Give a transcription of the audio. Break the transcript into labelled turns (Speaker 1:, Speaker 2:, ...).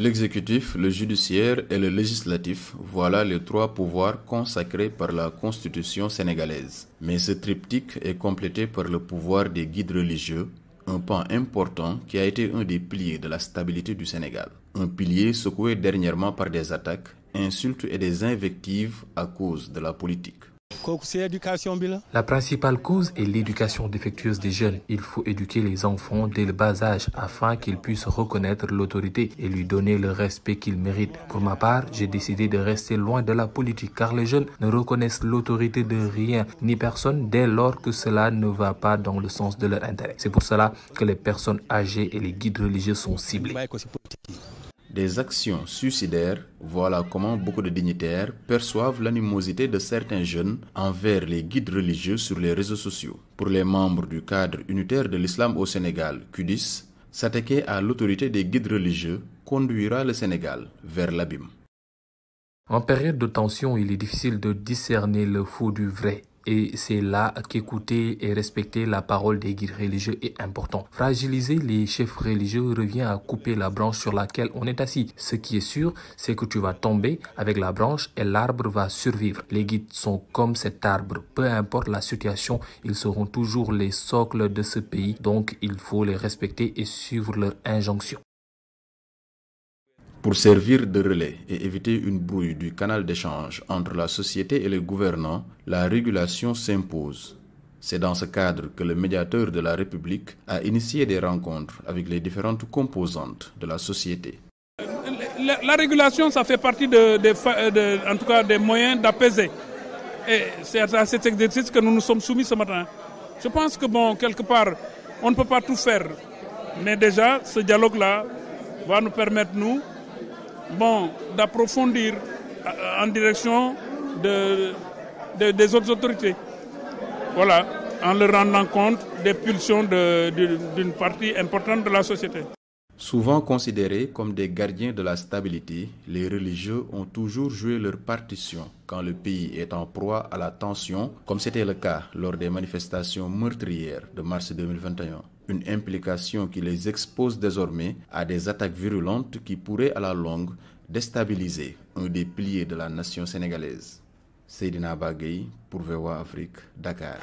Speaker 1: L'exécutif, le judiciaire et le législatif, voilà les trois pouvoirs consacrés par la Constitution sénégalaise. Mais ce triptyque est complété par le pouvoir des guides religieux, un pan important qui a été un des piliers de la stabilité du Sénégal. Un pilier secoué dernièrement par des attaques, insultes et des invectives à cause de la politique.
Speaker 2: La principale cause est l'éducation défectueuse des jeunes. Il faut éduquer les enfants dès le bas âge afin qu'ils puissent reconnaître l'autorité et lui donner le respect qu'ils méritent. Pour ma part, j'ai décidé de rester loin de la politique car les jeunes ne reconnaissent l'autorité de rien ni personne dès lors que cela ne va pas dans le sens de leur intérêt. C'est pour cela que les personnes âgées et les guides religieux sont ciblés.
Speaker 1: Des actions suicidaires, voilà comment beaucoup de dignitaires perçoivent l'animosité de certains jeunes envers les guides religieux sur les réseaux sociaux. Pour les membres du cadre unitaire de l'islam au Sénégal, CUDIS, s'attaquer à l'autorité des guides religieux conduira le Sénégal vers l'abîme.
Speaker 2: En période de tension, il est difficile de discerner le faux du vrai. Et c'est là qu'écouter et respecter la parole des guides religieux est important. Fragiliser les chefs religieux revient à couper la branche sur laquelle on est assis. Ce qui est sûr, c'est que tu vas tomber avec la branche et l'arbre va survivre. Les guides sont comme cet arbre. Peu importe la situation, ils seront toujours les socles de ce pays. Donc, il faut les respecter et suivre leurs injonctions.
Speaker 1: Pour servir de relais et éviter une brouille du canal d'échange entre la société et les gouvernants, la régulation s'impose. C'est dans ce cadre que le médiateur de la République a initié des rencontres avec les différentes composantes de la société.
Speaker 3: La régulation, ça fait partie en tout cas des moyens d'apaiser. Et c'est à cet exercice que nous nous sommes soumis ce matin. Je pense que, quelque part, on ne peut pas tout faire. Mais déjà, ce dialogue-là va nous permettre, d'approfondir en direction des autres autorités. Voilà, en leur rendant compte des pulsions d'une partie importante de la société.
Speaker 1: Souvent considérés comme des gardiens de la stabilité, les religieux ont toujours joué leur partition quand le pays est en proie à la tension, comme c'était le cas lors des manifestations meurtrières de mars 2021. Une implication qui les expose désormais à des attaques virulentes qui pourraient à la longue déstabiliser un des piliers de la nation sénégalaise. Seydina Bagay pour VOA Afrique, Dakar.